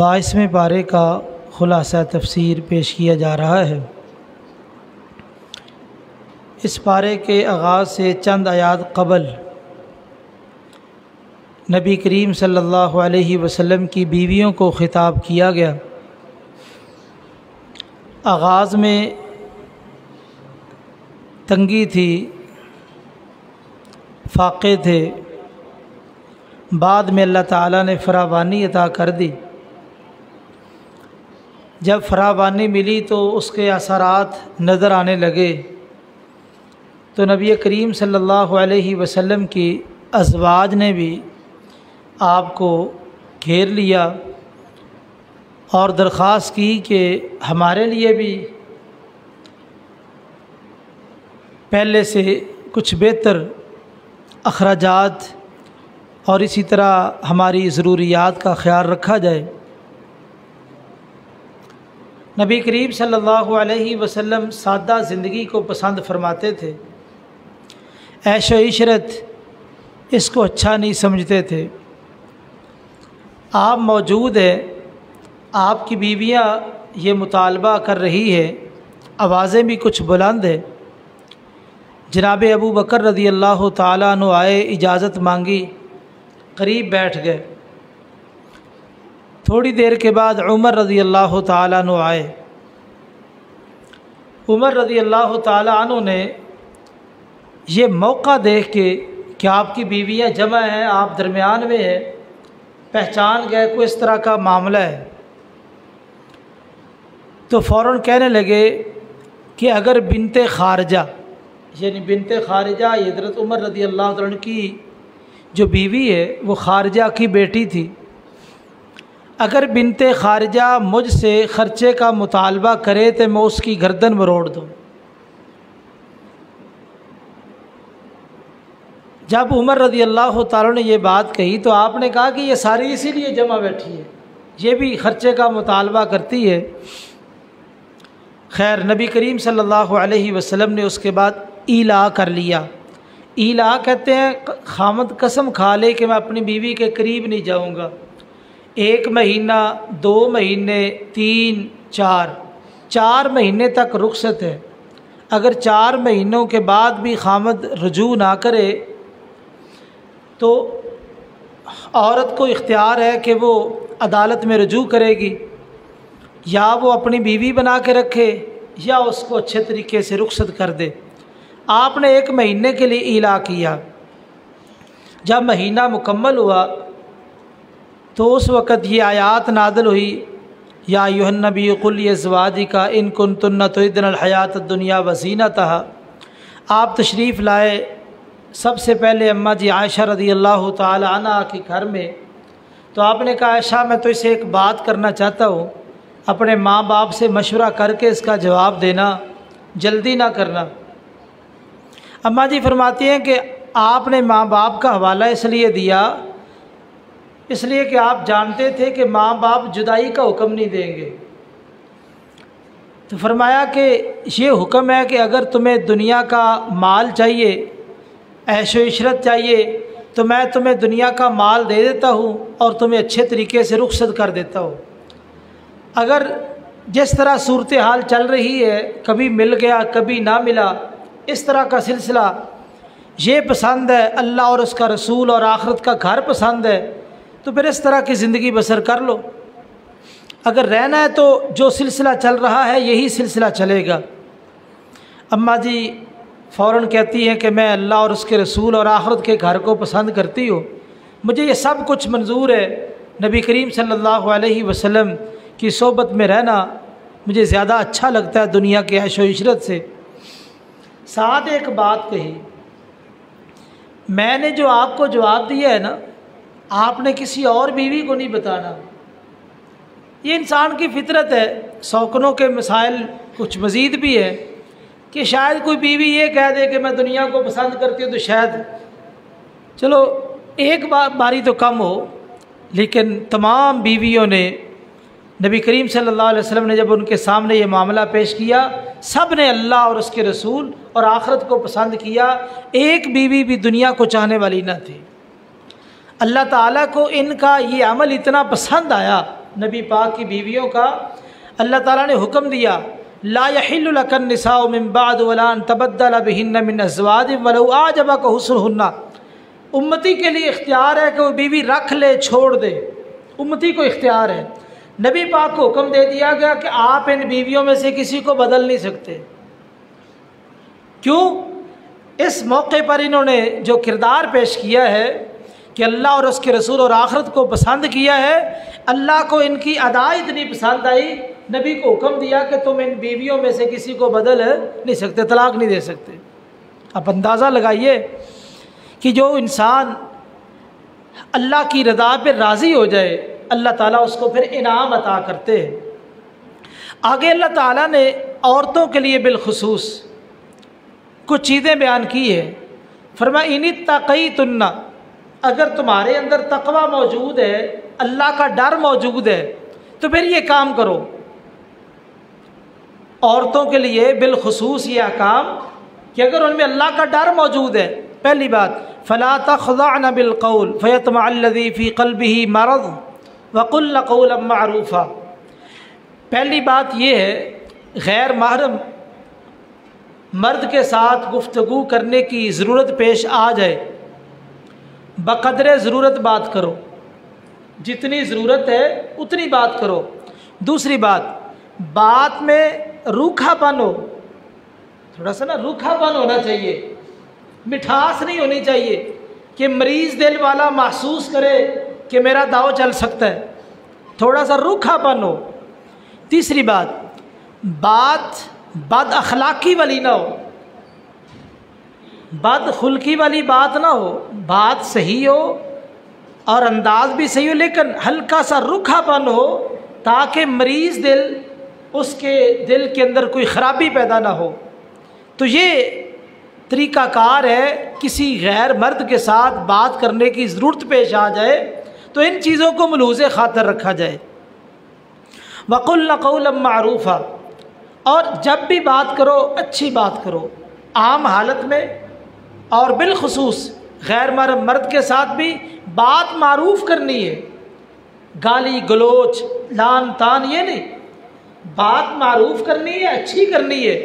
22वें पारे का खुलासा तफसीर पेश किया जा रहा है। इस पारे के आगाज़ से चंद आयात क़बल नबी करीम सल्लल्लाहु अलैहि वसल्लम की बीवियों को ख़िताब किया गया। आगाज़ में तंगी थी, फाक़े थे, बाद में अल्लाह ताला ने फरावानी अता कर दी। जब फरावानी मिली तो उसके असरात नज़र आने लगे तो नबी करीम सल्लल्लाहु अलैहि वसल्लम की अज़वाज ने भी आपको घेर लिया और दरख्वास्त की कि हमारे लिए भी पहले से कुछ बेहतर अखराजात और इसी तरह हमारी ज़रूरियात का ख्याल रखा जाए। नबी करीम सल्लल्लाहु अलैहि वसल्लम सादा ज़िंदगी को पसंद फरमाते थे, ऐशो इशरत इसको अच्छा नहीं समझते थे। आप मौजूद है, आपकी बीवियां ये मुतालबा कर रही है, आवाज़ें भी कुछ बुलंद है। जनाब अबू बकर रज़ी अल्लाह ताला अन्हु आए, इजाज़त मांगी, करीब बैठ गए। थोड़ी देर के बाद उमर रज़ी अल्लाह ताला अन्हु आए। उमर रज़ी अल्लाह ताला अन्हु ने ये मौका देख के कि आपकी बीवियां जमा हैं, आप दरमियान में हैं, पहचान गए कोई इस तरह का मामला है, तो फ़ौरन कहने लगे कि अगर बिनते खारजा, यानी बिनते खारजा ये हज़रत उमर रज़ी अल्लाह ताला की जो बीवी है वो खारजा की बेटी थी, अगर बिनते खारजा मुझसे ख़र्चे का मुतालबा करे तो मैं उसकी गर्दन मरोड़ दूँ। जब उमर रज़ी अल्लाह ताला ने ये बात कही तो आपने कहा कि ये सारी इसीलिए जमा बैठी है, ये भी ख़र्चे का मुतालबा करती है। खैर नबी करीम सल्लल्लाहु अलैहि वसल्लम ने उसके बाद ईला कर लिया। ईला कहते हैं खामद कसम खा ले कि मैं अपनी बीवी के करीब नहीं जाऊंगा। 1 महीना, 2 महीने, 3, 4 महीने तक रुखसत है। अगर 4 महीनों के बाद भी खामद रुजू ना करे तो औरत को इख्तियार है कि वो अदालत में रुजू करेगी, या वो अपनी बीवी बना के रखे या उसको अच्छे तरीके से रुखसत कर दे। आपने 1 महीने के लिए ईला किया। जब महीना मुकम्मल हुआ तो उस वक़्त ये आयात नाज़िल हुई, या अय्युहन नबी कुल अज़वाजिका इन कुन्तुन्ना तुरिदनल हयात दुनिया व ज़ीनतहा। आप तशरीफ़ लाए सबसे पहले अम्मा जी आयशा रज़ी अल्लाह ताला अन्हा के घर में, तो आपने कहा आयशा मैं तो इसे एक बात करना चाहता हूँ, अपने माँ बाप से मशवरा करके इसका जवाब देना, जल्दी ना करना। अम्मा जी फरमाती हैं कि आपने माँ बाप का हवाला इसलिए दिया इसलिए कि आप जानते थे कि माँ बाप जुदाई का हुक्म नहीं देंगे। तो फरमाया कि ये हुक्म है कि अगर तुम्हें दुनिया का माल चाहिए, ऐशो इशरत चाहिए, तो मैं तुम्हें दुनिया का माल दे देता हूँ और तुम्हें अच्छे तरीके से रुखसत कर देता हूँ। अगर जिस तरह सूरत हाल चल रही है, कभी मिल गया कभी ना मिला, इस तरह का सिलसिला, ये पसंद है, अल्लाह और उसका रसूल और आखिरत का घर पसंद है, तो फिर इस तरह की ज़िंदगी बसर कर लो। अगर रहना है तो जो सिलसिला चल रहा है यही सिलसिला चलेगा। अम्मा जी फ़ौरन कहती हैं कि मैं अल्लाह और उसके रसूल और आखिरत के घर को पसंद करती हूँ, मुझे ये सब कुछ मंजूर है, नबी करीम सल्लल्लाहु अलैहि वसल्लम की सोबत में रहना मुझे ज़्यादा अच्छा लगता है दुनिया के ऐशो इशरत से। साथ एक बात कही, मैंने जो आपको जवाब दिया है ना, आपने किसी और बीवी को नहीं बताना। ये इंसान की फितरत है। सौकनों के मसाइल कुछ मज़ीद भी है कि शायद कोई बीवी ये कह दे कि मैं दुनिया को पसंद करती हूँ, तो शायद चलो एक बारी तो कम हो, लेकिन तमाम बीवियों ने नबी करीम सल्लल्लाहु अलैहि वसल्लम ने जब उनके सामने ये मामला पेश किया, सब ने अल्लाह और उसके रसूल और आखिरत को पसंद किया। एक बीवी भी दुनिया को चाहने वाली न थी। अल्लाह ताला को इनका ये अमल इतना पसंद आया, नबी पाक की बीवियों का, अल्लाह ताला ने हुक्म दिया, ला यहिल्लु लकन निसाउ मिन बाद वला अन तबद्दल बिहिन्न मिन अज़वाजिन वलौ आजबक हुस्नुहुन्ना। उम्मती के लिए इख्तियार है कि वो बीवी रख ले, छोड़ दे, उम्मती को इख्तियार है। नबी पाक को हुक्म दे दिया गया कि आप इन बीवियों में से किसी को बदल नहीं सकते। क्यों? इस मौके पर इन्होंने जो किरदार पेश किया है कि अल्लाह और उसके रसूल और आखिरत को पसंद किया है। अल्लाह को इनकी अदा इतनी पसंद आई, नबी को हुक्म दिया कि तुम इन बीवियों में से किसी को बदल नहीं सकते, तलाक नहीं दे सकते। आप अंदाज़ा लगाइए कि जो इंसान अल्लाह की रज़ा पर राज़ी हो जाए, अल्लाह ताला उसको फिर इनाम अता करते हैं। आगे अल्लाह ताला ने औरतों के लिए बिलखुसूस कुछ चीज़ें बयान की है। फरमाया इनित्तक़ैतुन्ना, अगर तुम्हारे अंदर तकवा मौजूद है, अल्लाह का डर मौजूद है, तो फिर ये काम करो। औरतों के लिए बिलखुसूस ये अहकाम कि अगर उनमें अल्लाह का डर मौजूद है, पहली बात फ़ला तख़ज़अन बिलक़ौल फ़यतमअल्लज़ी फ़ी क़ल्बिही मरज़ वक़ुल्न क़ौलन मअरूफ़ा। पहली बात यह है, गैर महरम मर्द के साथ गुफ्तगू करने की ज़रूरत पेश आ जाए, बक़द्रे ज़रूरत बात करो, जितनी ज़रूरत है उतनी बात करो। दूसरी बात में रूखापन हो, थोड़ा सा ना रूखापन होना चाहिए, मिठास नहीं होनी चाहिए कि मरीज़ दिल वाला महसूस करे कि मेरा दाव चल सकता है, थोड़ा सा रूखापन हो। तीसरी बात बद अखलाकी वाली ना हो, बद खुल्की वाली बात ना हो, बात सही हो और अंदाज भी सही हो, लेकिन हल्का सा रूखापन हो ताकि मरीज़ दिल, उसके दिल के अंदर कोई ख़राबी पैदा ना हो। तो ये तरीक़ाकार है, किसी गैर मर्द के साथ बात करने की ज़रूरत पेश आ जाए तो इन चीज़ों को मलूज़े ख़ातर रखा जाए। वक़ुल्न क़ौलन मअरूफ़ा, और जब भी बात करो अच्छी बात करो, आम हालत में और बिलखुसूस गैर महरम मर्द के साथ भी बात मारूफ़ करनी है, गाली गलोच लान तान ये नहीं, बात मारूफ़ करनी है, अच्छी करनी है,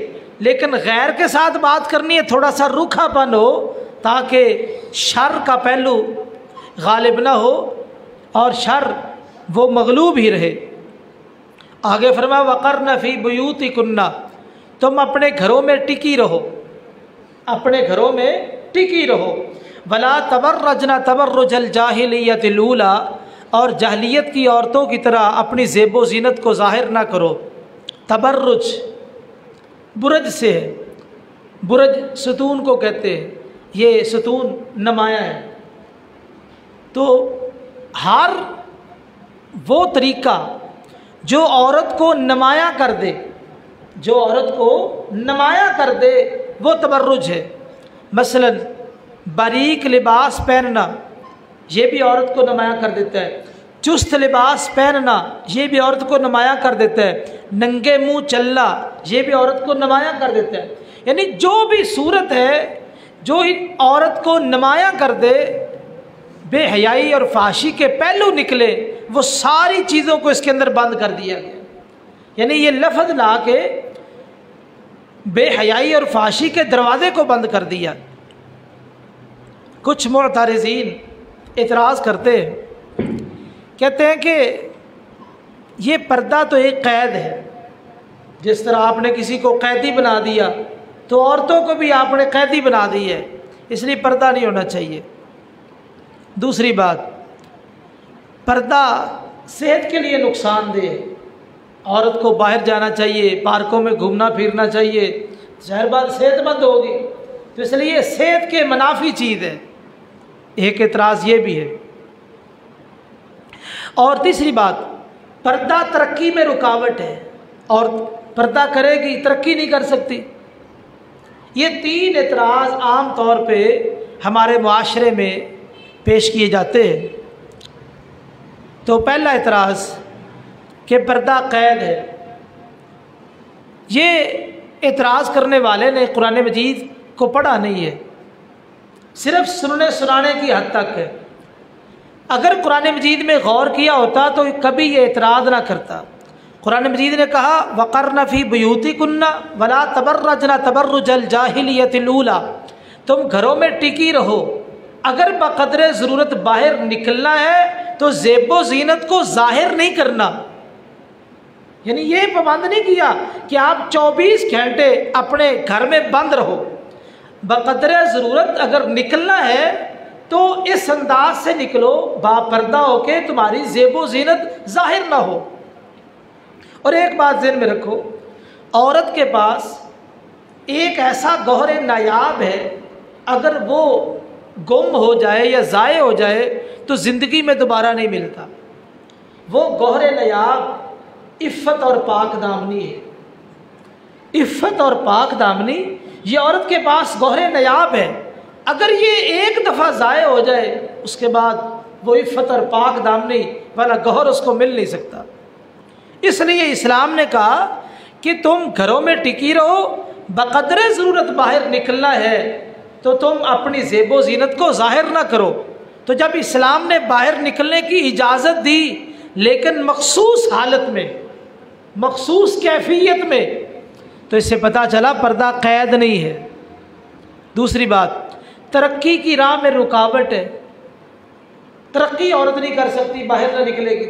लेकिन गैर के साथ बात करनी है, थोड़ा सा रूखापन हो ताकि शर का पहलू गालिब ना हो और शर वो मगलूब ही रहे। आगे फरमाया वक़र्न फ़ी बुयूतिकुन्ना, तुम अपने घरों में टिकी रहो, अपने घरों में टिकी रहो। वला तबर्रजना तबर्रुजल जाहिलियतिल ऊला, और जाहिलियत की औरतों की तरह अपनी ज़ेबो ज़ीनत को ज़ाहिर ना करो। तबर्रुज बुरज से है, बुरज सतून को कहते हैं, ये सतून नुमाया है। तो हर वो तरीक़ा जो औरत को नुमाया कर दे, जो औरत को नुमाया कर दे, वो तबर्रुज है। मसलन बारीक लिबास पहनना, ये भी औरत को नुमाया कर देता है। चुस्त लिबास पहनना, ये भी औरत को नुमाया कर देता है। नंगे मुंह चलना, ये भी औरत को नुमाया कर देता है। यानी जो भी सूरत है जो औरत को नुमाया कर दे, बेहयाई और फाशी के पहलू निकले, वो सारी चीज़ों को इसके अंदर बंद कर दिया गया। यानी ये लफ्ज़ ला के बेहयाई और फाशी के दरवाज़े को बंद कर दिया। कुछ मुअतरिज़ीन इतराज़ करते हैं, कहते हैं कि ये पर्दा तो एक कैद है, जिस तरह आपने किसी को कैदी बना दिया तो औरतों को भी आपने कैदी बना दी है, इसलिए पर्दा नहीं होना चाहिए। दूसरी बात, पर्दा सेहत के लिए नुकसानदेह है। औरत को बाहर जाना चाहिए, पार्कों में घूमना फिरना चाहिए, ज़ाहिर बात सेहतमंद होगी, तो इसलिए सेहत के मुनाफी चीज़ है। एक एतराज़ ये भी है। और तीसरी बात, पर्दा तरक्की में रुकावट है, और पर्दा करेगी तरक्की नहीं कर सकती। ये तीन एतराज़ आम तौर पे हमारे मुआशरे में पेश किए जाते हैं। तो पहला एतराज़ कि पर्दा कैद है, ये एतराज़ करने वाले ने कुरान मजीद को पढ़ा नहीं है, सिर्फ सुनने सुनाने की हद तक है। अगर कुरान मजीद में गौर किया होता तो कभी ये एतराज़ ना करता। कुरान मजीद ने कहा वक़र्न फ़ी बुयूतिकुन्ना वला तबर्रजना तबर्रुजल जाहिलियतिल ऊला, तुम घरों में टिकी रहो, अगर बक़द्रे ज़रूरत बाहर निकलना है तो ज़ेबो ज़ीनत को ज़ाहिर नहीं करना। यानी ये पाबंद नहीं किया कि आप 24 घंटे अपने घर में बंद रहो, बक़द्रे ज़रूरत अगर निकलना है तो इस अंदाज से निकलो बापर्दा होके तुम्हारी ज़ेबो ज़ीनत ज़ाहिर ना हो। और एक बात ज़हन में रखो, औरत के पास एक ऐसा गौहर नायाब है, अगर वो गुम हो जाए या ज़ाय हो जाए तो ज़िंदगी में दोबारा नहीं मिलता। वो गौहर नायाब इफ़्फ़त और पाक दामनी है। इफ़्फ़त और पाक दामनी ये औरत के पास गौहर नायाब है, अगर ये एक दफ़ा ज़ाय हो जाए उसके बाद वो इफ़्फ़त और पाक दामनी वाला गौहर उसको मिल नहीं सकता। इसलिए इस्लाम ने कहा कि तुम घरों में टिकी रहो, बक़द्रे ज़रूरत बाहर निकलना है तो तुम अपनी ज़ेबो ज़ीनत को ज़ाहिर ना करो। तो जब इस्लाम ने बाहर निकलने की इजाज़त दी, लेकिन मखसूस हालत में, मखसूस कैफियत में, तो इससे पता चला पर्दा कैद नहीं है। दूसरी बात, तरक्की की राह में रुकावट है, तरक्की औरत नहीं कर सकती बाहर ना निकलेगी।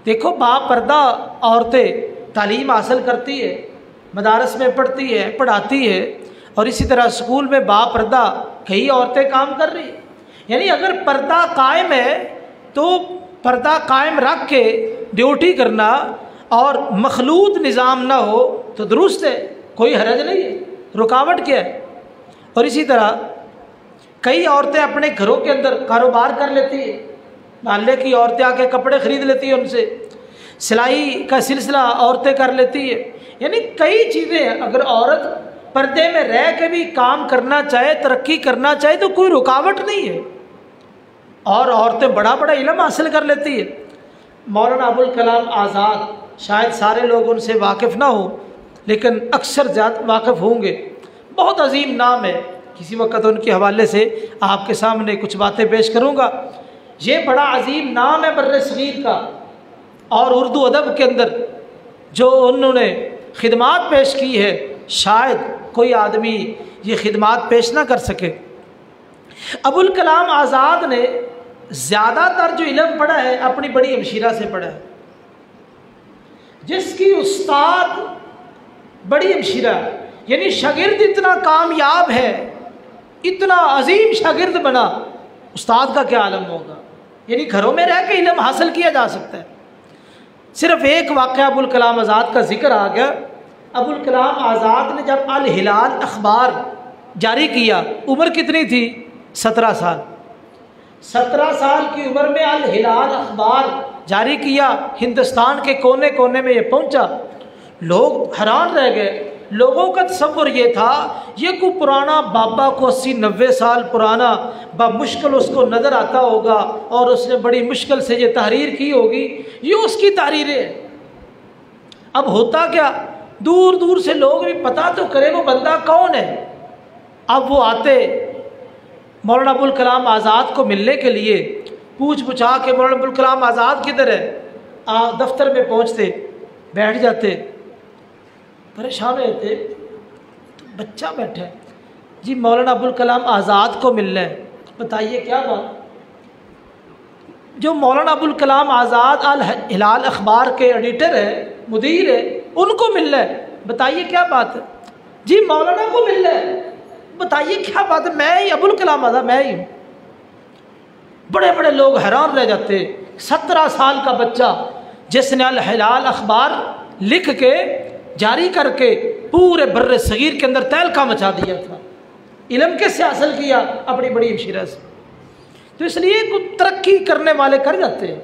देखो बापर्दा औरतें तालीम हासिल करती है, मदारस में पढ़ती है, पढ़ाती है, और इसी तरह स्कूल में बापर्दा कई औरतें काम कर रही है। यानी अगर पर्दा कायम है तो पर्दा कायम रख के ड्यूटी करना और मखलूत निज़ाम ना हो तो दुरुस्त है, कोई हरज नहीं है, रुकावट क्या है। और इसी तरह कई औरतें अपने घरों के अंदर कारोबार कर लेती है, मोहल्ले की औरतें आके कपड़े ख़रीद लेती है, उनसे सिलाई का सिलसिला औरतें कर लेती है। यानी कई चीज़ें, अगर औरत पर्दे में रह के भी काम करना चाहे, तरक्की करना चाहे तो कोई रुकावट नहीं है। और औरतें बड़ा बड़ा इल्म हासिल कर लेती है। मौलाना अबुल कलाम आज़ाद, शायद सारे लोग उनसे वाकिफ़ ना हो लेकिन अक्सर ज़्यादा वाकिफ़ होंगे, बहुत अजीम नाम है। किसी वक्त उनके हवाले से आपके सामने कुछ बातें पेश करूँगा। ये बड़ा अजीम नाम है बर्रे सगीर का, और उर्दू अदब के अंदर जो उन्होंने खिदमात पेश की है, शायद कोई आदमी ये खिदमात पेश ना कर सके। अबुल कलाम आज़ाद ने ज़्यादातर जो इल्म पढ़ा है अपनी बड़ी हमशीरा से पढ़ा है, जिसकी उस्ताद बड़ी हमशीरा, यानी शागिर्द इतना कामयाब है, इतना अजीम शागिर्द बना, उस्ताद का क्या आलम होगा। यानी घरों में रह के इल्म हासिल किया जा सकता है। सिर्फ एक वाक़या अबुल कलाम आज़ाद का जिक्र आ गया। अबुल कलाम आज़ाद ने जब अल हिलाल अखबार जारी किया, उम्र कितनी थी? 17 साल। 17 साल की उम्र में अल हिलाल अखबार जारी किया, हिंदुस्तान के कोने कोने में ये पहुंचा। लोग हैरान रह गए। लोगों का तसव्वुर ये था ये कोई पुराना बाबा को 80-90 साल पुराना मुश्किल उसको नज़र आता होगा और उसने बड़ी मुश्किल से ये तहरीर की होगी, ये उसकी तहरीरें हैं। अब होता क्या, दूर दूर से लोग भी पता तो करें वो बंदा कौन है। अब वो आते मौलाना अबुल कलाम आज़ाद को मिलने के लिए, पूछ पूछा के मौलाना अबुल कलाम आज़ाद किधर है, दफ्तर में पहुंचते, बैठ जाते, परेशान रहते। तो बच्चा बैठा है जी, मौलाना अबुल कलाम आज़ाद को मिलना है, बताइए क्या बात। जो मौलाना अबुल कलाम आज़ाद अल हिलाल अखबार के एडिटर है, मुदीर है, उनको मिलना है, बताइए क्या बात है। जी मौलाना को मिलना है, बताइए क्या बात है। मैं ही अबुल कलाम आज़ाद, मैं ही हूँ। बड़े बड़े लोग हैरान रह जाते। 17 साल का बच्चा जिसने अल हिलाल अखबार लिख के जारी करके पूरे बर्रे सगीर के अंदर तहलका मचा दिया था, इल्म कैसे हासिल किया? अपनी बड़ी हमशीरा से। तो इसलिए कुछ तरक्की करने वाले कर जाते हैं।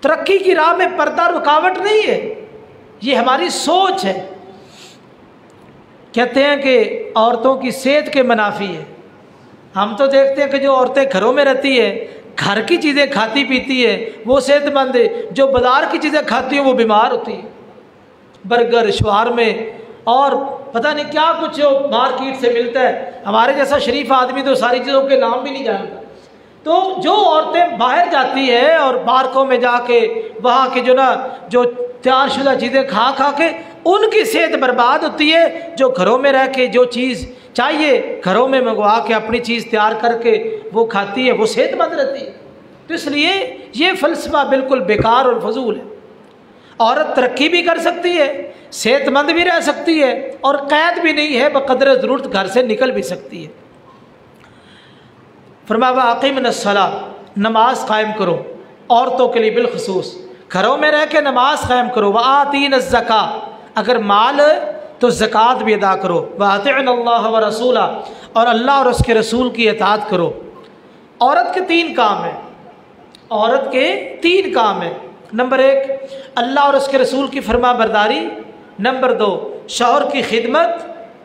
तरक्की की राह में पर्दा रुकावट नहीं है, ये हमारी सोच है। कहते हैं कि औरतों की सेहत के मुनाफी है। हम तो देखते हैं कि जो औरतें घरों में रहती है घर की चीज़ें खाती पीती है वो सेहतमंद है, जो बाज़ार की चीज़ें खाती है वो बीमार होती है। बर्गर, शवारमे और पता नहीं क्या कुछ जो मार्केट से मिलता है, हमारे जैसा शरीफ आदमी तो सारी चीज़ों के नाम भी नहीं जानता। तो जो औरतें बाहर जाती है और पार्कों में जाके वहाँ के जो तैयारशुदा चीज़ें खा खा के उनकी सेहत बर्बाद होती है। जो घरों में रह के जो चीज़ चाहिए घरों में मंगवा के अपनी चीज़ तैयार करके वो खाती है, वो सेहतमंद रहती है। तो इसलिए ये फ़लसफ़ा बिल्कुल बेकार और फजूल है। औरत तरक्की भी कर सकती है, सेहतमंद भी रह सकती है और कैद भी नहीं है, बक़दर ज़रूरत घर से निकल भी सकती है। फरमाया अक़ीमुस्सलाह, नमाज कायम करो औरतों के लिए बिलखुसूस, घरों में रह के नमाज कायम करो। व आतीनज़्ज़का, अगर माल तो ज़कात भी अदा करो। व अतिअल्लाह व रसूला, और अल्लाह और उसके रसूल की इताअत करो। औरत के 3 काम हैं, औरत के 3 काम हैं। नंबर 1 अल्लाह और उसके रसूल की फरमाबरदारी, नंबर 2 शौहर की खिदमत,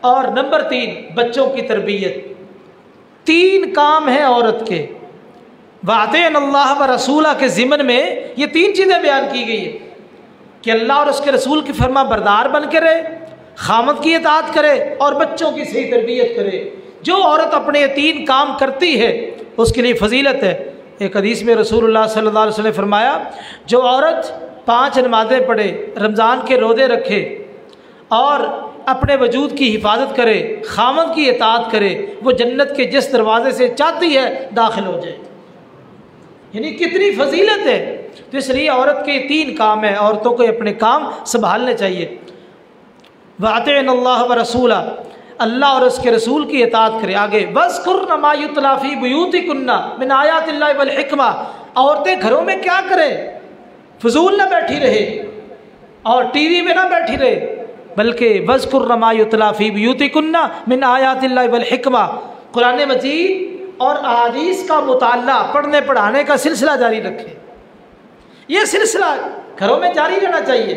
और नंबर 3 बच्चों की तरबियत। 3 काम हैं औरत के। वातिअल्लाह व रसूला के ज़िमन में ये 3 चीज़ें बयान की गई है कि अल्लाह और उसके रसूल की फरमाबरदार बन के रहे, खामद की इताअत करे और बच्चों की सही तरबियत करे। जो औरत अपने ये 3 काम करती है उसके लिए फजीलत है। एक हदीस में रसूलुल्लाह सल्लल्लाहु अलैहि वसल्लम ने फरमाया, जो औरत 5 नमाज़ें पढ़े, रमज़ान के रोज़े रखे और अपने वजूद की हिफाजत करे, खामद की इताअत करे, वो जन्नत के जिस दरवाज़े से चाहती है दाखिल हो जाए। यानी कितनी फजीलत है। तो इसलिए औरत के 3 काम हैं, औरतों को अपने काम संभालने चाहिए। वातिअल्लाह व रसूला, अल्लाह और उसके रसूल की इताअत करे। आगे वज़्कुरना मा युतला फ़ी बुयूतिकुन्ना मिन आयातिल्लाहि वल हिकमा, औरतें घरों में क्या करें, फजूल ना बैठी रहे और टीवी में ना बैठी रहे, बल्कि वज़्कुरना मा युतला फ़ी बुयूतिकुन्ना मिन आयातिल्लाहि वल हिकमा, कुरान मजीद और अहादीस का मुताला, पढ़ने पढ़ाने का सिलसिला जारी रखें। ये सिलसिला घरों में जारी रहना चाहिए।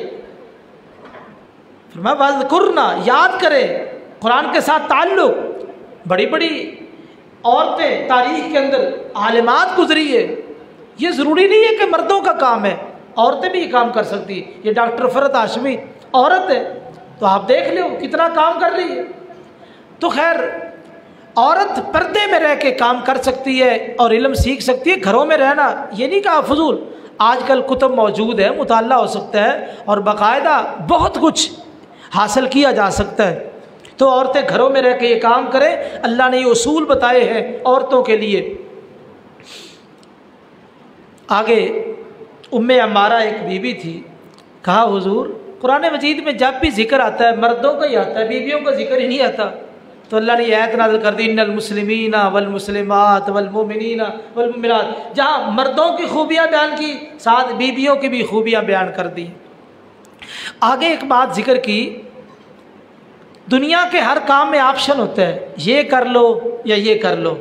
फरमाया वज़्कुरना, याद करें कुरान के साथ ताल्लुक़। बड़ी बड़ी औरतें तारीख़ के अंदर आलिमात गुजरी है। ये ज़रूरी नहीं है कि मर्दों का काम है, औरतें भी ये काम कर सकती है। ये डॉक्टर फ़रत हाशमी औरत है, तो आप देख लो कितना काम कर रही है। तो खैर औरत पर्दे में रह के काम कर सकती है और इल्म सीख सकती है। घरों में रहना ये नहीं कहा फजूल, आजकल कुतुब मौजूद है, मुताला हो सकता है और बाकायदा बहुत कुछ हासिल किया जा सकता है। तो औरतें घरों में रह के ये काम करें। अल्लाह ने ये उसूल बताए हैं औरतों के लिए। आगे उम्मे अम्मारा एक बीबी थी, कहा हुजूर कुरान मजीद में जब भी जिक्र आता है मर्दों का ही आता है, बीवियों का जिक्र ही नहीं आता। तो अल्लाह ने आयत नाज़िल कर दी, इन्नल मुस्लिमीना वल मुस्लिमात वल मुमिनीना वल मुमिनात, जहाँ मर्दों की खूबियाँ बयान की साथ बीवियों की भी खूबियाँ बयान कर दी। आगे एक बात जिक्र की, दुनिया के हर काम में ऑप्शन होता है, ये कर लो या ये कर लो।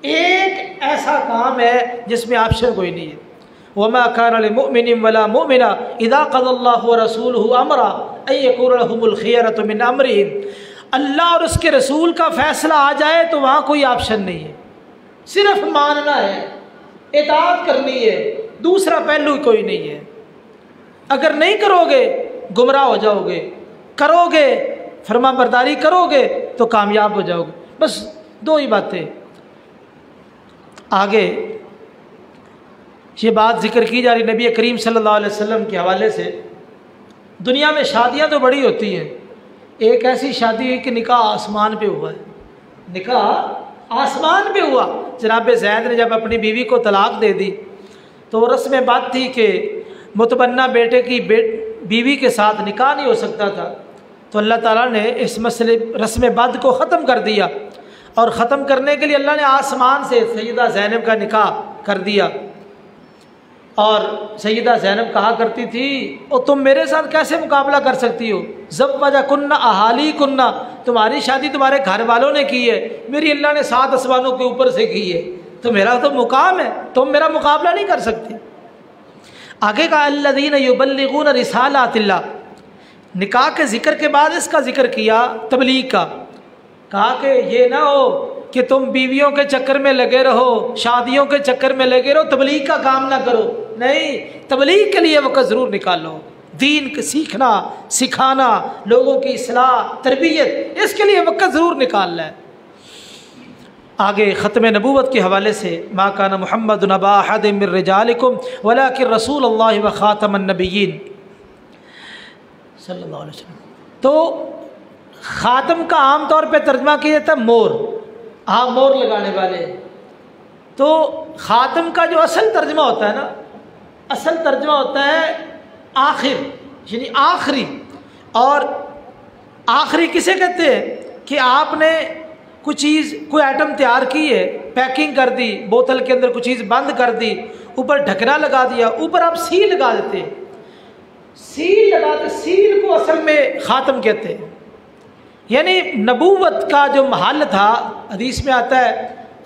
एक ऐसा काम है जिसमें ऑप्शन कोई नहीं है। वमा कान लिमुमिनिन वला मुमिना इज़ा क़ज़ल्लाहु व रसूलुहु अमरा अन यकून लहुमुल खियरतु मिन अमरिहिम, अल्लाह और उसके रसूल का फैसला आ जाए तो वहाँ कोई ऑप्शन नहीं है, सिर्फ मानना है, इताअत करनी है, दूसरा पहलू कोई नहीं है। अगर नहीं करोगे गुमराह हो जाओगे, करोगे फरमाबरदारी करोगे तो कामयाब हो जाओगे। बस 2 ही बातें। आगे ये बात जिक्र की जा रही नबी करीम सल्लल्लाहु अलैहि वसल्लम के हवाले से। दुनिया में शादियां तो बड़ी होती हैं, एक ऐसी शादी हुई कि निकाह आसमान पे हुआ है, निकाह आसमान पे हुआ। जनाब ज़ैद ने जब अपनी बीवी को तलाक दे दी तो रस्म बात थी कि मुतबन्ना बेटे की बीवी के साथ निकाह नहीं हो सकता था। तो अल्लाह ताला ने इस मसले रस्म बद को ख़त्म कर दिया और ख़त्म करने के लिए अल्लाह ने आसमान से सैयदा ज़ैनब का निकाह कर दिया। और सैयदा ज़ैनब कहा करती थी, और तुम मेरे साथ कैसे मुकाबला कर सकती हो, ज़व्वजा कुन्ना अहाली कुन्ना, तुम्हारी शादी तुम्हारे घर वालों ने की है, मेरी अल्लाह ने 7 आसमानों के ऊपर से की है, तो मेरा तो मुकाम है, तुम मेरा मुकाबला नहीं कर सकती। आगे का अल्लज़ीना युबल्लिगून रिसालातिल्लाह, निकाह के ज़िक्र के बाद इसका ज़िक्र किया तबलीग का। कहा कि ये ना हो कि तुम बीवियों के चक्कर में लगे रहो, शादियों के चक्कर में लगे रहो, तबलीग का काम ना करो। नहीं, तबलीग के लिए वक़्त ज़रूर निकालो। दीन के सीखना, सिखाना, लोगों की इस्लाह, तरबियत, इसके लिए वक़्त ज़रूर निकालना है। आगे ख़त्म नबूवत के हवाले से मा काना मुहम्मदुन अबा अहदिम मिन रिजालिकुम वलाकिन रसूलुल्लाह व ख़ातमुन नबिय्यीन सल्लल्लाहु अलैहि वसल्लम। तो ख़ातम का आम तौर पे तर्जमा किया जाता है मोर, हाँ मोर लगाने वाले। तो ख़ातम का जो असल तर्जमा होता है ना, असल तर्जमा होता है आखिर, यानी आखिरी। और आखिरी किसे कहते हैं कि आपने कुछ चीज़, कोई आइटम तैयार की है, पैकिंग कर दी, बोतल के अंदर कुछ चीज़ बंद कर दी, ऊपर ढकना लगा दिया, ऊपर आप सील लगा देते, सील लगाते, सील को असल में ख़ातम कहते हैं। यानी नबूवत का जो महल था, हदीस में आता है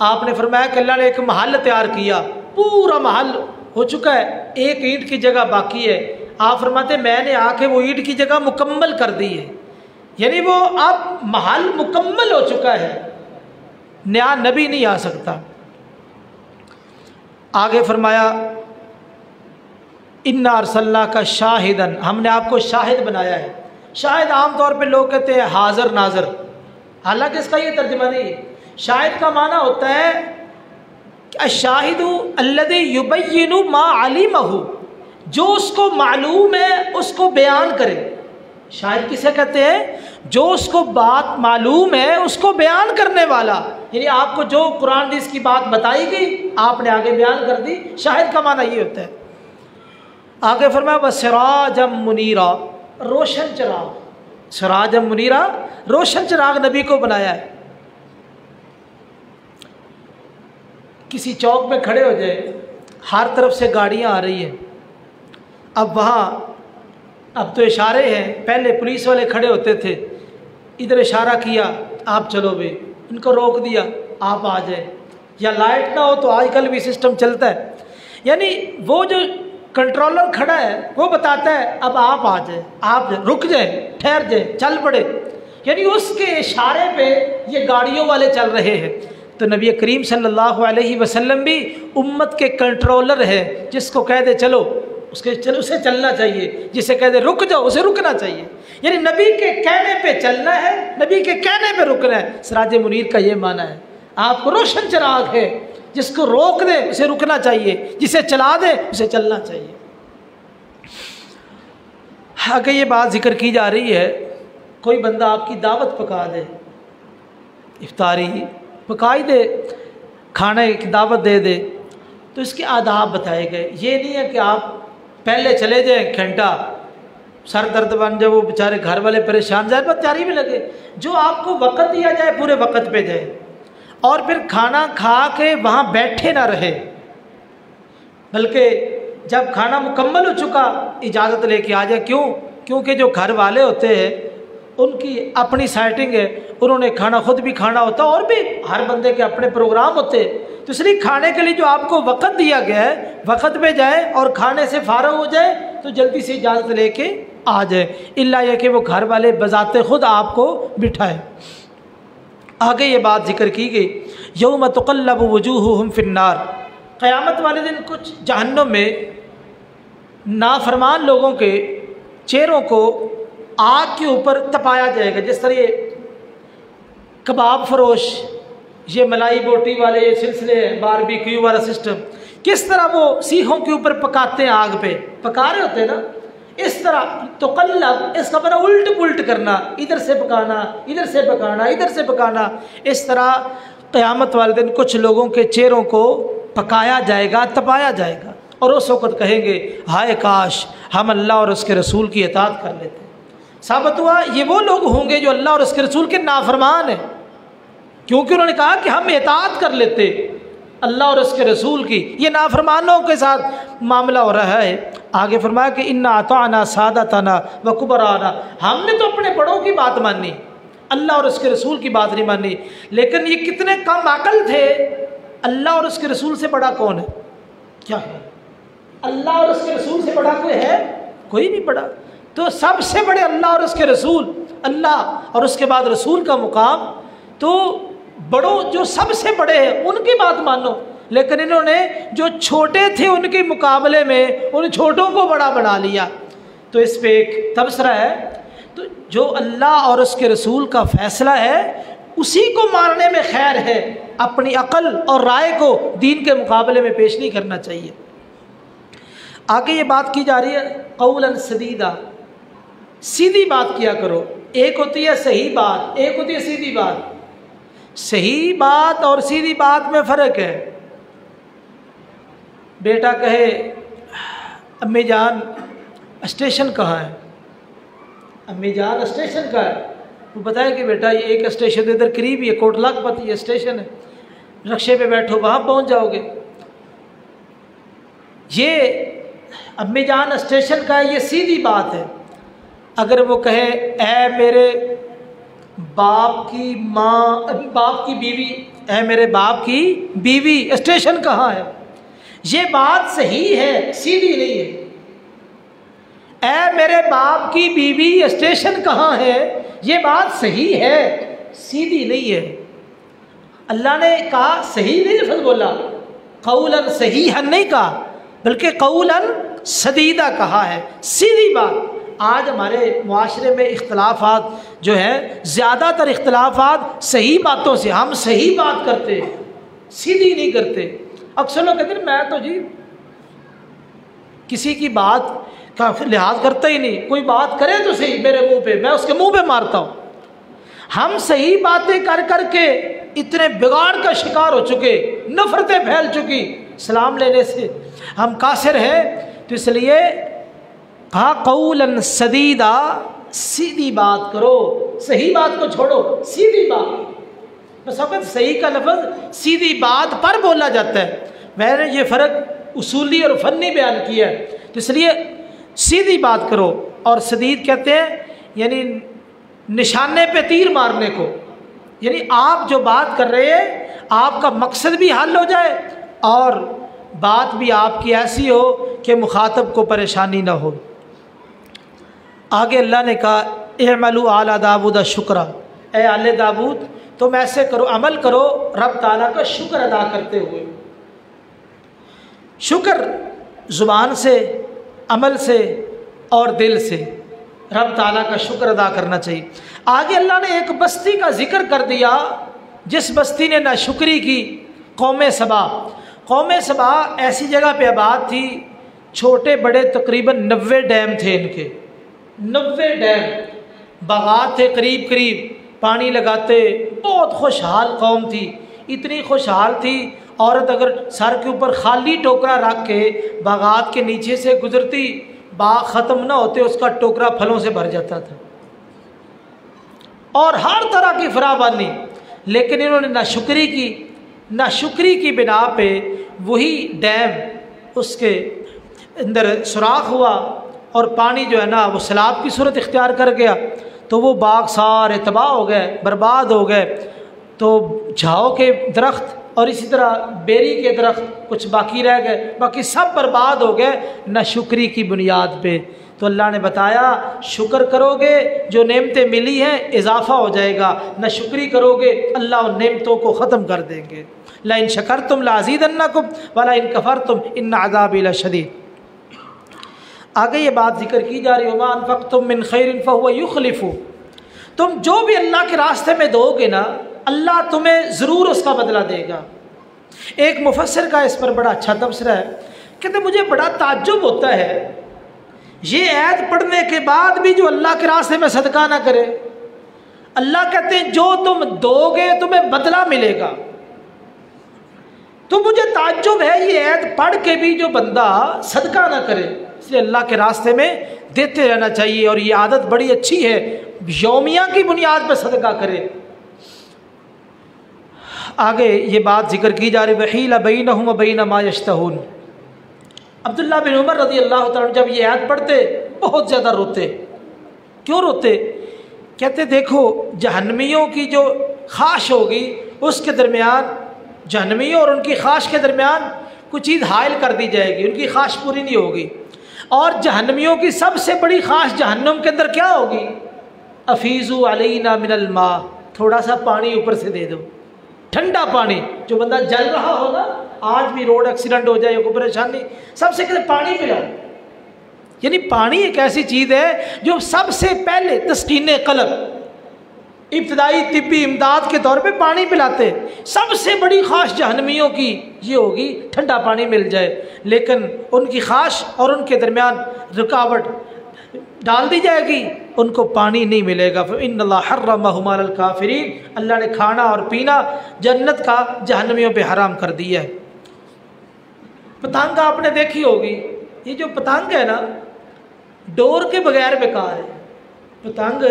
आपने फरमाया कि अल्लाह ने एक महल तैयार किया, पूरा महल हो चुका है, एक ईंट की जगह बाकी है। आप फरमाते मैंने आके वो ईंट की जगह मुकम्मल कर दी है, यानी वो अब महल मुकम्मल हो चुका है, नया नबी नहीं आ सकता। आगे फरमाया इन्ना अरसलना का शाहिदन, हमने आपको शाहिद बनाया है। शाहिद आम तौर पे लोग कहते हैं हाज़िर नाज़िर, हालांकि इसका ये तर्जुमा नहीं है। शाहिद का माना होता है कि शाहिदु अल्लज़ी युबय्यिनु मा अलिमहु, जो उसको मालूम है उसको बयान करे। शाहिद किसे कहते हैं? जो उसको बात मालूम है उसको बयान करने वाला, यानी आपको जो कुरान हदीस की बात बताई गई आपने आगे बयान कर दी, शाहिद का माना ये होता है। आगे फरमाया बसिराजम मुनीरा, रोशन चिराग, सिराजम मुनीरा, रोशन चिराग नबी को बनाया है। किसी चौक में खड़े हो जाए, हर तरफ से गाड़ियां आ रही हैं, अब वहाँ अब तो इशारे हैं, पहले पुलिस वाले खड़े होते थे, इधर इशारा किया आप चलो बे, इनको रोक दिया आप आ जाए, या लाइट ना हो तो आजकल भी सिस्टम चलता है, यानी वो जो कंट्रोलर खड़ा है वो बताता है अब आप आ जाए, आप रुक जाए, ठहर जाए, चल पड़े, यानी उसके इशारे पे ये गाड़ियों वाले चल रहे हैं। तो नबी करीम सल्लल्लाहु अलैहि वसल्लम भी उम्मत के कंट्रोलर है, जिसको कह दे चलो उसे चलना चाहिए, जिसे कह दे रुक जाओ उसे रुकना चाहिए, यानी नबी के कहने पे चलना है, नबी के कहने पे रुकना है। सिराज मुनीर का ये माना है, आपको रोशन चिराग है, जिसको रोक दे उसे रुकना चाहिए, जिसे चला दे उसे चलना चाहिए। आगे ये बात जिक्र की जा रही है, कोई बंदा आपकी दावत पका दे, इफ्तारी पकाई दे, खाने की दावत दे दे, तो इसके आदाब बताए गए। ये नहीं है कि आप पहले चले जाएं, घंटा सर दर्द बन जाए, वो बेचारे घर वाले परेशान जाए, बस तैयारी में लगे। जो आपको वक़्त दिया जाए पूरे वक़्त पे जाए, और फिर खाना खा के वहाँ बैठे ना रहे, बल्कि जब खाना मुकम्मल हो चुका इजाज़त लेके आ जाए। क्यों? क्योंकि जो घर वाले होते हैं उनकी अपनी सेटिंग है, उन्होंने खाना खुद भी खाना होता है, और भी हर बंदे के अपने प्रोग्राम होते हैं। तो इसलिए खाने के लिए जो आपको वक़्त दिया गया है, वक़्त पे जाए और खाने से फारग हो जाए तो जल्दी से इजाज़त लेके आ जाए, इल्ला यह कि वो घर वाले बजाते खुद आपको बिठाए। आगे ये बात जिक्र की गई, यौम तुक़ल्लबु वजूहुहुम फिन्नार, क़यामत वाले दिन कुछ जहन्नुम में नाफरमान लोगों के चेहरों को आग के ऊपर तपाया जाएगा। जिस तरह ये कबाब फरोश, ये मलाई बोटी वाले ये सिलसिले बारबेक्यू वाला सिस्टम, किस तरह वो सीखों के ऊपर पकाते हैं, आग पे पका रहे होते हैं ना, इस तरह तुक़ल्लब, इसका मतलब उल्ट पुल्ट करना, इधर से पकाना, इधर से पकाना, इधर से पकाना। इस तरह क़यामत वाले दिन कुछ लोगों के चेहरों को पकाया जाएगा, तपाया जाएगा, और उस वक़्त कहेंगे हाय काश हम अल्लाह और उसके रसूल की इताअत कर लेते। साबित हुआ ये वो लोग होंगे जो अल्लाह और उसके रसूल के नाफरमान हैं, क्योंकि उन्होंने कहा कि हम इताअत कर लेते अल्लाह और उसके रसूल की। ये नाफरमानों के साथ मामला हो रहा है। आगे फरमाया कि इन्ना अताना सादतना व कुबराना, हमने तो अपने बड़ों की बात मानी, अल्लाह और उसके रसूल की बात नहीं मानी। लेकिन ये कितने कम अकल थे, अल्लाह और उसके रसूल से बड़ा कौन है? क्या है? अल्लाह और उसके रसूल से बड़ा कोई है? कोई नहीं बड़ा। तो सबसे बड़े अल्लाह और उसके रसूल, अल्लाह और उसके बाद रसूल का मुकाम। तो बड़ों जो सबसे बड़े हैं उनकी बात मानो, लेकिन इन्होंने जो छोटे थे उनके मुकाबले में उन छोटों को बड़ा बना लिया। तो इस पे एक तबसरा है। तो जो अल्लाह और उसके रसूल का फ़ैसला है उसी को मानने में खैर है, अपनी अक़ल और राय को दीन के मुकाबले में पेश नहीं करना चाहिए। आगे ये बात की जा रही है क़ौलन सदीदा, सीधी बात किया करो। एक होती है सही बात, एक होती है सीधी बात। सही बात और सीधी बात में फ़र्क है। बेटा कहे अम्मी जान स्टेशन कहाँ है, अम्मी जान स्टेशन कहाँ है, वो बताए कि बेटा ये एक स्टेशन इधर करीब ही है, कोटलाखपत ये स्टेशन है, रक्शे पे बैठो वहाँ पहुँच जाओगे। ये अम्मी जान स्टेशन का है, ये सीधी बात है। अगर वो कहे ऐ मेरे बाप की माँ, बाप की बीवी, ऐ मेरे बाप की बीवी स्टेशन कहाँ है, ये बात सही है, सीधी नहीं है। ऐ मेरे बाप की बीवी स्टेशन कहाँ है, ये बात सही है, सीधी नहीं है। अल्लाह ने कहा सही नहीं लफ्ज़ बोला, क़ौलन सहीहन नहीं कहा, बल्कि क़ौलन सदीदा कहा है, सीधी बात। आज हमारे मुआशरे में इख्तलाफात जो है, ज़्यादातर इख्तलाफात सही बातों से, हम सही बात करते हैं, सीधी नहीं करते। अक्सर लोग कहते हैं मैं तो जी किसी की बात का लिहाज करता ही नहीं, कोई बात करे तो सही मेरे मुंह पे, मैं उसके मुंह पे मारता हूँ। हम सही बातें कर कर के इतने बिगाड़ का शिकार हो चुके, नफरतें फैल चुकी, सलाम लेने से हम कासिर हैं। तो इसलिए कहा क़ौलन सदीदा, सीधी बात करो, सही बात को छोड़ो, सीधी बात। बस वक़्त सही का लफ्ज़ सीधी बात पर बोला जाता है। मैंने ये फ़र्क उसूली और फ़न्नी बयान किया है। तो इसलिए सीधी बात करो। और सदीद कहते हैं यानी निशाने पे तीर मारने को, यानी आप जो बात कर रहे हैं आपका मकसद भी हल हो जाए और बात भी आपकी ऐसी हो कि मुखातब को परेशानी ना हो। आगे अल्लाह ने कहा इअमलू आला दाऊद शुक्रा, ए आले दाऊद तुम ऐसे करो, अमल करो रब ताला का शुक्र अदा करते हुए। शुक्र ज़ुबान से, अमल से और दिल से रब ताला का शुक्र अदा करना चाहिए। आगे अल्लाह ने एक बस्ती का जिक्र कर दिया जिस बस्ती ने नाशुक्री की, कौम सबा। कौम सबा ऐसी जगह पे आबाद थी, छोटे बड़े तकरीबन 90 डैम थे इनके, 90 डैम, बागात थे करीब करीब, पानी लगाते, बहुत खुशहाल कौम थी। इतनी खुशहाल थी औरत अगर सर के ऊपर खाली टोकरा रख के बागात के नीचे से गुजरती, बाग ख़त्म ना होते उसका टोकरा फलों से भर जाता था और हर तरह की फरावानी। लेकिन इन्होंने नाशुक्री की बिना पे वही डैम उसके अंदर सुराख हुआ और पानी जो है ना वो सैलाब की सूरत इख्तियार कर गया, तो वो बाग सारे तबाह हो गए, बर्बाद हो गए। तो झाओ के दरख्त और इसी तरह बेरी के दरख्त कुछ बाकी रह गए, बाकी सब बर्बाद हो गए नाशुक्री की बुनियाद पे। तो अल्लाह ने बताया शुक्र करोगे जो नेमतें मिली हैं इजाफ़ा हो जाएगा, नाशुक्री करोगे अल्लाह उन नेमतों को ख़त्म कर देंगे। ला इन शकरतुम लाज़ीदन्नकुम वला इन कफ़रतुम इन्न अज़ाबी लशदीद। आगे ये बात जिक्र की जा रही है, वमा अनफ़क़्तुम मिन खैरिन फ़हुव युख़्लिफ़ु। तुम जो भी अल्लाह के रास्ते में दोगे ना, अल्लाह तुम्हें ज़रूर उसका बदला देगा। एक मुफस्सिर का इस पर बड़ा अच्छा तबसरा है, कहते मुझे बड़ा ताज्जुब होता है ये ऐत पढ़ने के बाद भी जो अल्लाह के रास्ते में सदका ना करे। अल्लाह कहते हैं जो तुम दोगे तुम्हें बदला मिलेगा। तो मुझे ताज्जुब है ये ऐत पढ़ के भी जो बंदा सदका ना करे। इसलिए अल्लाह के रास्ते में देते रहना चाहिए और ये आदत बड़ी अच्छी है, यौमिया की बुनियाद पर सदका करे। आगे ये बात जिक्र की जा रही, वहीला बैनहुम व बैन मा यश्तहून। अब्दुल्लाह बिन उमर रज़ी अल्लाह तआला जब ये आयत पढ़ते बहुत ज़्यादा रोते। क्यों रोते? कहते देखो जहन्नमियों की जो ख्वाहिश होगी उसके दरमियान, जहन्नमियों और उनकी ख्वाहिश के दरमियान कुछ चीज़ हायल कर दी जाएगी, उनकी ख्वाहिश पूरी नहीं होगी। और जहन्नमियों की सबसे बड़ी ख्वाहिश जहन्नम के अंदर क्या होगी? अफीज़ु अलैना मिनल मा, थोड़ा सा पानी ऊपर से दे दो। ठंडा पानी, जो बंदा जल रहा हो ना, आज भी रोड एक्सीडेंट हो जाए कोई परेशानी, सबसे कहते पानी पिलाओ। यानी पानी एक ऐसी चीज़ है जो सबसे पहले तस्कीन कल्ब, इब्तदाई तिब्बी इमदाद के तौर पे पानी पिलाते। सबसे बड़ी ख्वाहिश जहन्नमियों की ये होगी ठंडा पानी मिल जाए, लेकिन उनकी ख्वाहिश और उनके दरमियान रुकावट डाल दी जाएगी, उनको पानी नहीं मिलेगा। इन्नल्लाह हर्रमहुम अलल काफिरीन, अल्लाह ने खाना और पीना जन्नत का जहन्नमियों पे हराम कर दिया है। पतंग आपने देखी होगी, ये जो पतंग है ना, डोर के बगैर बेकार है। पतंग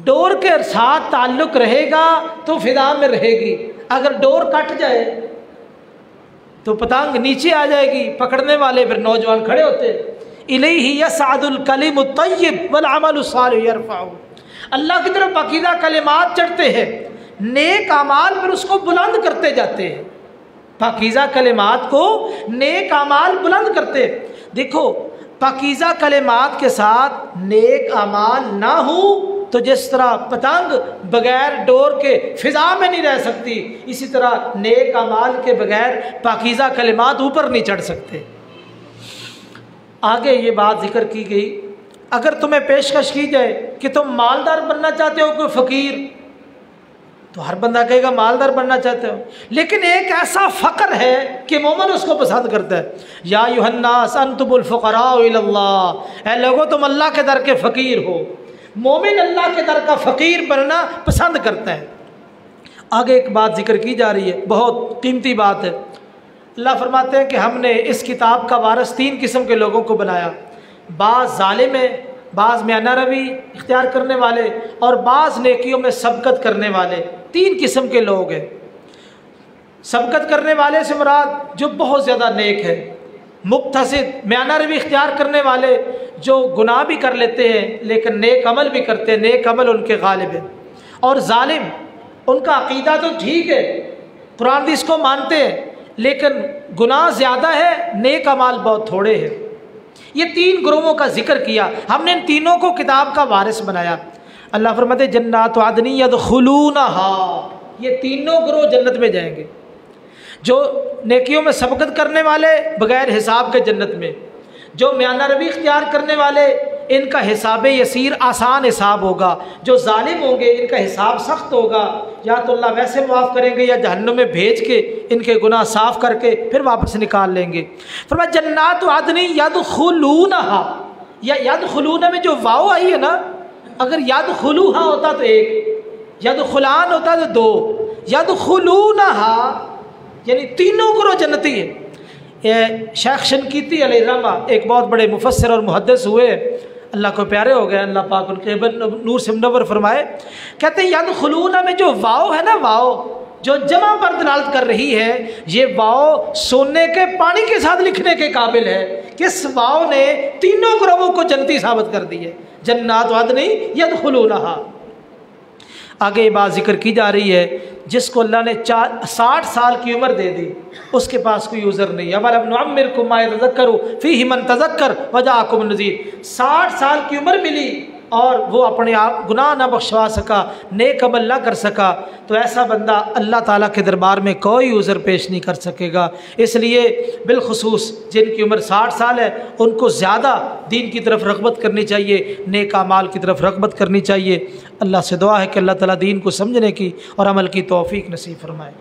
डोर के साथ ताल्लुक रहेगा तो फिजा में रहेगी, अगर डोर कट जाए तो पतंग नीचे आ जाएगी, पकड़ने वाले फिर नौजवान खड़े होते। इलैहि यसअदुल कलिमुत तय्यिब वल अमलुस सालिह यरफअहु, अल्लाह की तरफ पाकीज़ा कलिमात चढ़ते हैं, नेक अमाल फिर उसको बुलंद करते जाते हैं। पाकीज़ा कलिमात को नेक अमाल बुलंद करते। देखो पाकीज़ा कलिमात के साथ नेक अमाल ना हो तो जिस तरह पतंग बगैर डोर के फिजा में नहीं रह सकती, इसी तरह नेक अमाल के बगैर पाकीज़ा कलिमात ऊपर नहीं चढ़ सकते। आगे ये बात जिक्र की गई, अगर तुम्हें पेशकश की जाए कि तुम मालदार बनना चाहते हो कोई फ़कीर, तो हर बंदा कहेगा मालदार बनना चाहते हो, लेकिन एक ऐसा फ़क्र है कि मोमिन उसको पसंद करता है। या अय्युहन्नास अंतुमुल फुक़राउ इलल्लाह, ऐ लोगो तुम अल्लाह के दर के फ़कीर हो। मोमिन अल्लाह के दर का फ़कीर बनना पसंद करता है। आगे एक बात जिक्र की जा रही है, बहुत कीमती बात है। अल्लाह फरमाते हैं कि हमने इस किताब का वारिस 3 किस्म के लोगों को बनाया, बाज़ ज़ालिम है, बाज़ म्याना रवी इख्तियार करने वाले, और बाज़ नेकियों में सबकत करने वाले। 3 किस्म के लोग हैं। सबकत करने वाले से मुराद जो बहुत ज़्यादा नेक है, मुक्तसिद म्याना रवी इख्तियार करने वाले जो गुनाह भी कर लेते हैं लेकिन नेक अमल भी करते हैं, नेक अमल उनके गालिब है। और ज़ालिम, उनका अक़ीदा तो ठीक है, कुरान हदीस को मानते हैं, लेकिन गुनाह ज़्यादा है, नेक अमाल बहुत थोड़े हैं। ये 3 ग्रोहों का जिक्र किया, हमने इन तीनों को किताब का वारिस बनाया। अल्लाह फरमाते जन्नात अदनी यदखुलूनहा, ये तीनों ग्रोह जन्नत में जाएंगे। जो नेकियों में सबकत करने वाले बग़ैर हिसाब के जन्नत में, जो म्याना रवी इख्तियार करने वाले इनका हिसाब यसीर आसान हिसाब होगा, जो जालिम होंगे इनका हिसाब सख्त होगा, या तो अल्लाह वैसे माफ़ करेंगे या जहन्नुम में भेज के इनके गुनाह साफ़ करके फिर वापस निकाल लेंगे। फरमाया जन्नात अदनी यदखुलूनहा, या यदखुलूना में जो वाव आई है ना, अगर यदखुलूहा होता तो 1, यदखुलान होता तो 2, यदखुलूनहा यानी तीनों ग्रोह जन्नती है। शेख शनकीती अलैहिर्रहमा एक बहुत बड़े मुफस्सिर और मुहद्दिस हुए, अल्लाह को प्यारे हो गए, अल्लाह पाक उनके नूर से मुनव्वर फरमाए। कहते हैं यदखुलूना में जो वाव है ना, वाव जो जमा पर दलालत कर रही है, ये वाव सोने के पानी के साथ लिखने के काबिल है कि इस वाव ने तीनों ग्रोहों को जन्नती साबित कर दी है। जन्नात अदनी यदखुलूनहा। आगे ये बात जिक्र की जा रही है, जिसको अल्लाह ने 60 साल की उम्र दे दी, उसके पास कोई उज़र नहीं है। अवलम नुअम्मिरकुम मा यतज़क्करु फ़ीहि मन तज़क्कर वजाअकुम नज़ीर। 60 साल की उम्र मिली और वो अपने आप गुनाह ना बख्शवा सका, नेक अमल ना कर सका, तो ऐसा बंदा अल्लाह ताला के दरबार में कोई उज़र पेश नहीं कर सकेगा। इसलिए बिलखुसूस जिनकी उम्र 60 साल है, उनको ज़्यादा दीन की तरफ रग़बत करनी चाहिए, नेक अमाल की तरफ रग़बत करनी चाहिए। अल्लाह से दुआ है कि अल्लाह ताला दीन को समझने की और अमल की तौफ़ीक नसीब फरमाए।